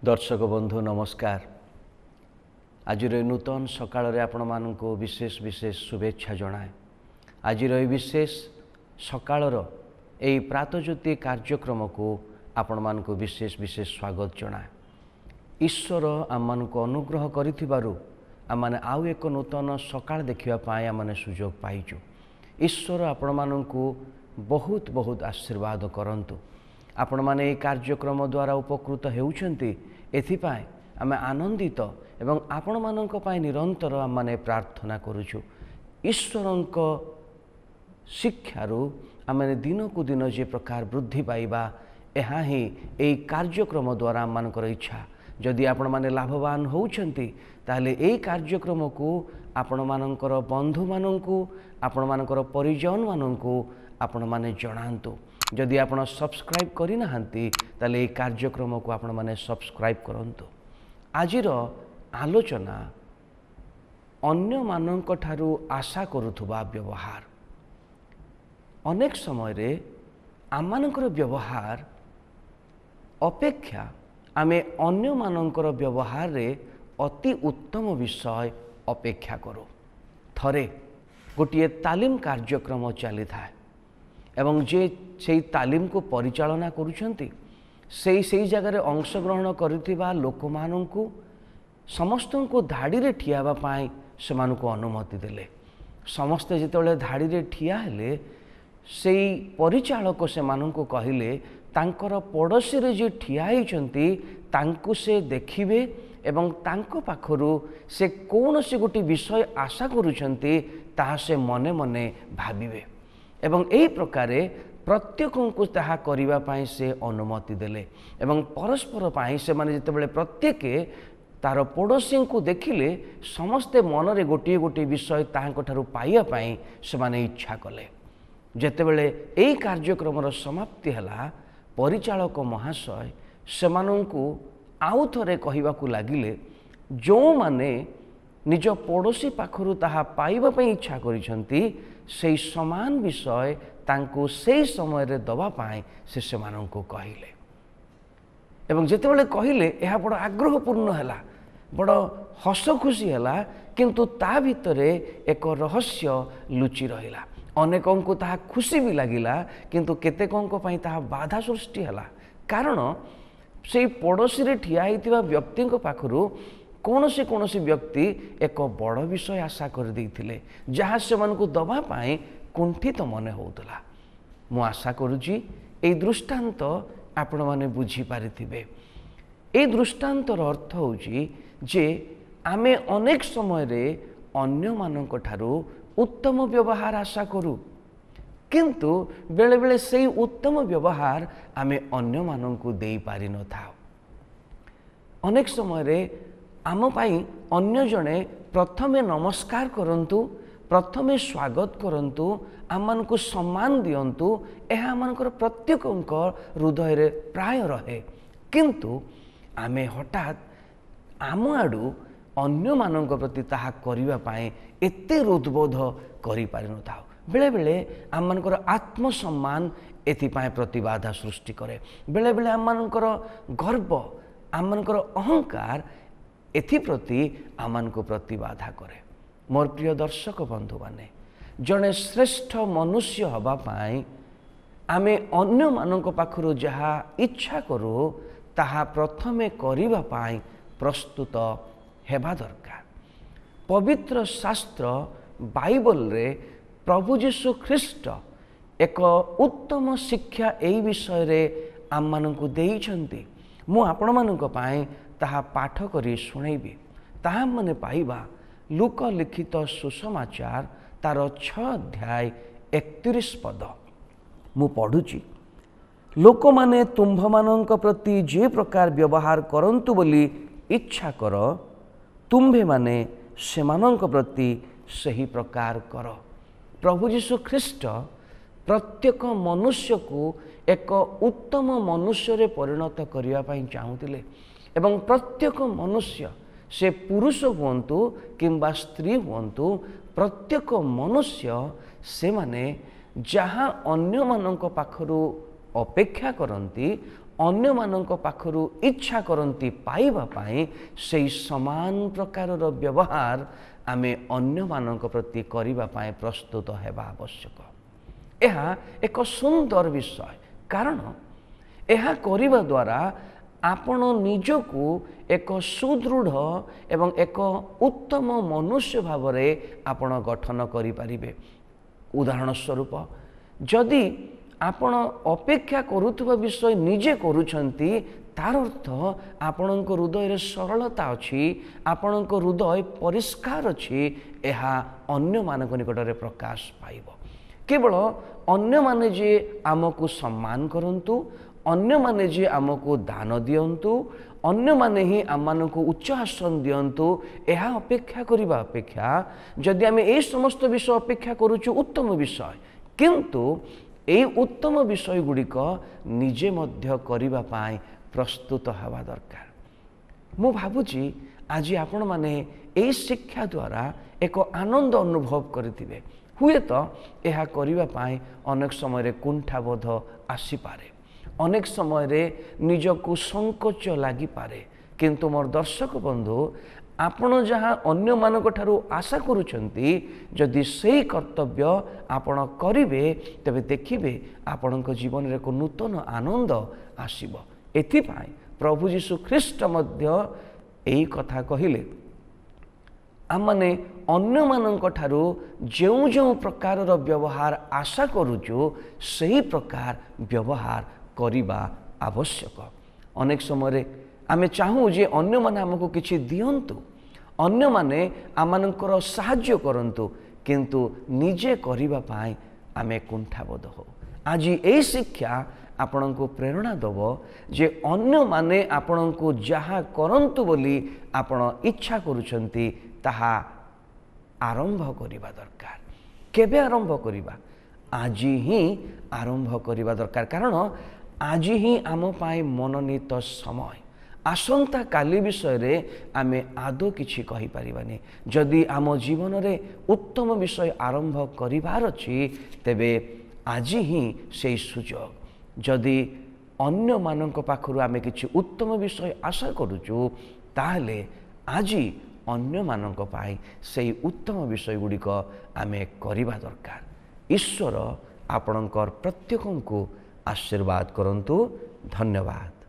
दर्शक बंधु नमस्कार। आज नूतन सकाळ आपण मानक विशेष विशेष शुभेच्छा जनाए। आज विशेष सकाळर यही प्रातज्योति कार्यक्रम को आपण मानक विशेष विशेष स्वागत जनाए। ईश्वर आम मानक अनुग्रह करिथिबारु आमने आउ एक नूतन सकाळ देखिबा पाए आमने सुजोग पाइछु। ईश्वर आपण मानक बहुत बहुत आशीर्वाद करंतु। आपण माने এই कार्यक्रम द्वारा उपकृत हेउछंती एथिपाई आमे आनंदित एवं आपण मानक पाई निरंतर आमे प्रार्थना करूछु। ईश्वरंक शिक्षारु आमे दिन को दिन जे प्रकार वृद्धि पाइबा एहा ही এই कार्यक्रम द्वारा मानकर इच्छा। जदि आपण माने लाभवान होउछंती ताले এই कार्यक्रम को आपण मानकर बंधु माननकु आपण मानकर परिजन माननकु आपण माने जणांतु। जदि आप सब्सक्राइब करना ताले ये कार्यक्रम को आपण माने सब्सक्राइब करंतु। आजिर आलोचना अन्य मानक ठारू आशा करुथुबा व्यवहार। अनेक समय रे आमानकर व्यवहार अपेक्षा आमे अन्य मानकर व्यवहार रे अति उत्तम विषय अपेक्षा करू। थरे गोटे तालीम कार्यक्रम चली था एवं जे से तालीम को परिचालना करुछंती से जगह अंशग्रहण करुथिबा लोक माननकु समस्त को धाड़ी रे ठियाबा पाई से मानकु अनुमति देले। समस्ते जितेबाला धाड़ी रे ठिया हेले से परिचालक से माननकु कहिले तांकर पड़ोसी रे जे ठिया हिचंती तांकु से देखिबे एवं तांको पाखरु से कौन से गोटे विषय आशा करुछंती ताहा से मने मने भाबिबे एवं एही प्रकारे प्रत्येक को ताहा करिबा पाई से अनुमति देले। एवं परस्पर पाई से माने जितेबाला प्रत्येक तार पड़ोसी को देखिले समस्ते मन रे गोटे गोटे विषय ताहांको ठारू पाइया पाई से माने इच्छा कले। जेतेबाला एही कार्यक्रम समाप्ति हला परिचालक महाशय से माननकु आउ थरे कहिबाकू लागिले जो माने निज पड़ोसी पाखरु ताहा पाइबा पाई इच्छा करिसंती से समान विषय तांको से समय रे दबा पाए से माननकु कहिले। एवं जेतेबाला कहिले यह बड़ आग्रहपूर्ण हैला, बड़ हस खुशी हैला, किंतु ता भितरे एक रहस्य लुचि रहिला। अनेकों को ताहा खुशी भी लागिला किंतु केतेकों को पाई ताहा बाधा सृष्टि हैला। कारण से पड़ोसी रे ठिया हितिबा व्यक्ति पाखरु कौन से व्यक्ति एक बड़ विषय आशा कर देइथिले जहाँ से मन को दबा पाए कुंठित मन होउतला। मु आशा करुची ए दृष्टांत आपण माने बुझी पारिथिबे। ए दृष्टांतर अर्थ होउची जे आमे अनेक समय रे अन्य मानक ठारू उत्तम व्यवहार आशा करू किंतु बेले बेले से उत्तम व्यवहार आमे अन्य मानक देई पारि न थाओ। अनेक समय रे आम पाई अन्य जने प्रथमे नमस्कार करंतु, प्रथमे स्वागत करंतु, आम मानकु सम्मान दियंतु, यह आमनकर प्रत्येकଙ୍କ हृदय रे प्राय रहे। किंतु आमे हठात आम आडू अन्य मानक प्रति ताहा करिबा पाए एते हृदबोध करि पारि न थाओ। बेले बेले आम मानकर आत्मसम्मान एथिपाए प्रतिबाधा सृष्टि करे। बेले बेले आम मानकर गर्व आम मानकर अहंकार एथिप्रति आमान को प्रतिबाधा करे। मोर प्रिय दर्शक बंधु माने जने श्रेष्ठ मनुष्य हवा पाई आमे अन्य मानक पाखरु जहा इच्छा करू ताहा प्रथमे करिबा पाई प्रस्तुत हेबा दरकार। पवित्र शास्त्र बाइबल रे प्रभु यीशु ख्रीष्ट एक उत्तम शिक्षा एई विषय रे आम मानकु देइछंती। मु आपण मानक पाई ताहा पाठ करी शुणेबी। ताहा मने पाइबा लूक लिखित सुसमाचार तार 6 अध्याय 31 पद मु पढ़ुची। लोक माने तुम्भ मानक प्रति जे प्रकार व्यवहार करंतु बोली इच्छा कर, तुम्भे माने सेमानक प्रति सही प्रकार कर। प्रभु यीशु ख्रीष्ट प्रत्येक मनुष्य को एक उत्तम मनुष्य रे परिणत करिया पाई चाहुतिले एवं प्रत्येक मनुष्य से पुरुष हुंतु किंबा स्त्री हुंतु प्रत्येक मनुष्य से माने जहाँ अन्य मानक पाखरु अपेक्षा करती ଅନ୍ୟମାନଙ୍କ ପାଖରୁ ଇଚ୍ଛା କରନ୍ତି ପାଇବା ପାଇଁ ସେହି ସମାନ ପ୍ରକାରର ବ୍ୟବହାର ଆମେ ଅନ୍ୟମାନଙ୍କ ପ୍ରତି କରିବା ପାଇଁ ପ୍ରସ୍ତୁତ ହେବା ଆବଶ୍ୟକ। ଏହା ଏକ ସୁନ୍ଦର ବିଷୟ, କାରଣ ଏହା କରିବା ଦ୍ୱାରା ଆପଣ ନିଜକୁ ଏକ ସୁଦୃଢ଼ ଏବଂ ଏକ ଉତ୍ତମ ମନୁଷ୍ୟ ଭାବରେ ଆପଣ ଗଠନ କରିପାରିବେ। ଉଦାହରଣ ସ୍ୱରୂପ, ଯଦି ଆପଣ ଅପେକ୍ଷା କରୁଥିବା ବିଷୟ ନିଜେ କରୁଛନ୍ତି, ତାର ଅର୍ଥ ଆପଣଙ୍କ ହୃଦୟରେ ସରଳତା ଅଛି, ଆପଣଙ୍କ ହୃଦୟ ପରିଷ୍କାର ଅଛି, ଏହା ଅନ୍ୟମାନଙ୍କ ନିକଟରେ ପ୍ରକାଶ ପାଇବ। କେବଳ ଅନ୍ୟମାନେ ଯେ ଆମକୁ ସମ୍ମାନ କରନ୍ତୁ, ଅନ୍ୟମାନେ ଯେ ଆମକୁ ଦାନ ଦିଅନ୍ତୁ, ଅନ୍ୟମାନେ ହିଁ ଆମମାନଙ୍କୁ ଉଚ୍ଚ ଆସନ ଦିଅନ୍ତୁ, ଏହା ଅପେକ୍ଷା କରିବା ଅପେକ୍ଷା ଯଦି ଆମେ ଏହି ସମସ୍ତ ବିଷୟ ଅପେକ୍ଷା କରୁଛୁ ଉତ୍ତମ ବିଷୟ, କିନ୍ତୁ ଏହି ଉତ୍ତମ ବିଷୟ ଗୁଡ଼ିକ ନିଜେ ମଧ୍ୟ କରିବା ପାଇଁ ପ୍ରସ୍ତୁତ ହେବା ଦରକାର। ମୁଁ ଭାବୁଛି ଆଜି ଆପଣମାନେ ଏହି ଶିକ୍ଷା ଦ୍ୱାରା ଏକ ଆନନ୍ଦ ଅନୁଭବ କରିଥିବେ। ହୁଏତ ଏହା କରିବା ପାଇଁ ଅନେକ ସମୟରେ କୁଣ୍ଠାବୋଧ ଆସିପାରେ, ଅନେକ ସମୟରେ ନିଜକୁ ସଙ୍କୋଚ ଲାଗିପାରେ, କିନ୍ତୁ ମୋର ଦର୍ଶକ ବନ୍ଧୁ, ଆପଣ ଯାହା ଅନ୍ୟମାନଙ୍କ ଠାରୁ ଆଶା କରୁଛନ୍ତି, ଯଦି ସେହି କର୍ତ୍ତବ୍ୟ ଆପଣ କରିବେ, ତେବେ ଦେଖିବେ ଆପଣଙ୍କ ଜୀବନରେ ଏକ ନୂତନ ଆନନ୍ଦ ଆସିବ। ଏଥିପାଇଁ ପ୍ରଭୁ ଯୀଶୁ ଖ୍ରୀଷ୍ଟ ମଧ୍ୟ ଏହି କଥା କହିଲେ, ଆମମାନେ ଅନ୍ୟମାନଙ୍କ ଠାରୁ ଯେଉଁ ଯେଉଁ ପ୍ରକାରର ବ୍ୟବହାର ଆଶା କରୁଛୁ, ସେହି ପ୍ରକାର ବ୍ୟବହାର କରିବା ଆବଶ୍ୟକ। ଅନେକ ସମୟରେ ଆମେ ଚାହୁଁ ଯେ ଅନ୍ୟମାନେ ଆମକୁ କିଛି ଦିଅନ୍ତୁ, ଅନ୍ୟମାନେ ଆମମାନଙ୍କର ସାହାଯ୍ୟ କରନ୍ତୁ, କିନ୍ତୁ ନିଜେ କରିବା ପାଇଁ ଆମେ କୁଣ୍ଠାବୋଧ ହଉ। ଆଜି ଏହି ଶିକ୍ଷା ଆପଣଙ୍କୁ ପ୍ରେରଣା ଦେବ ଯେ ଅନ୍ୟମାନେ ଆପଣଙ୍କୁ ଯାହା କରନ୍ତୁ ବୋଲି ଆପଣ ଇଚ୍ଛା କରୁଛନ୍ତି, ତାହା ଆରମ୍ଭ କରିବା ଦରକାର। କେବେ ଆରମ୍ଭ କରିବା? ଆଜି ହିଁ ଆରମ୍ଭ କରିବା ଦରକାର, କାରଣ ଆଜି ହିଁ ଆମ ପାଇଁ ମନୋନୀତ ସମୟ। ଆସନ୍ତା କାଲି ବିଷୟରେ ଆମେ ଆଦୌ କିଛି କହିପାରିବାନି। ଯଦି ଆମ ଜୀବନରେ ଉତ୍ତମ ବିଷୟ ଆରମ୍ଭ କରିବାର ଅଛି, ତେବେ ଆଜି ହିଁ ସେହି ସୁଯୋଗ। ଯଦି ଅନ୍ୟମାନଙ୍କ ପାଖରୁ ଆମେ କିଛି ଉତ୍ତମ ବିଷୟ ଆଶା କରୁଛୁ, ତାହେଲେ ଆଜି ଅନ୍ୟମାନଙ୍କ ପାଇଁ ସେହି ଉତ୍ତମ ବିଷୟ ଗୁଡ଼ିକ ଆମେ କରିବା ଦରକାର। ଈଶ୍ୱର ଆପଣଙ୍କର ପ୍ରତ୍ୟେକଙ୍କୁ ଆଶୀର୍ବାଦ କରନ୍ତୁ। ଧନ୍ୟବାଦ।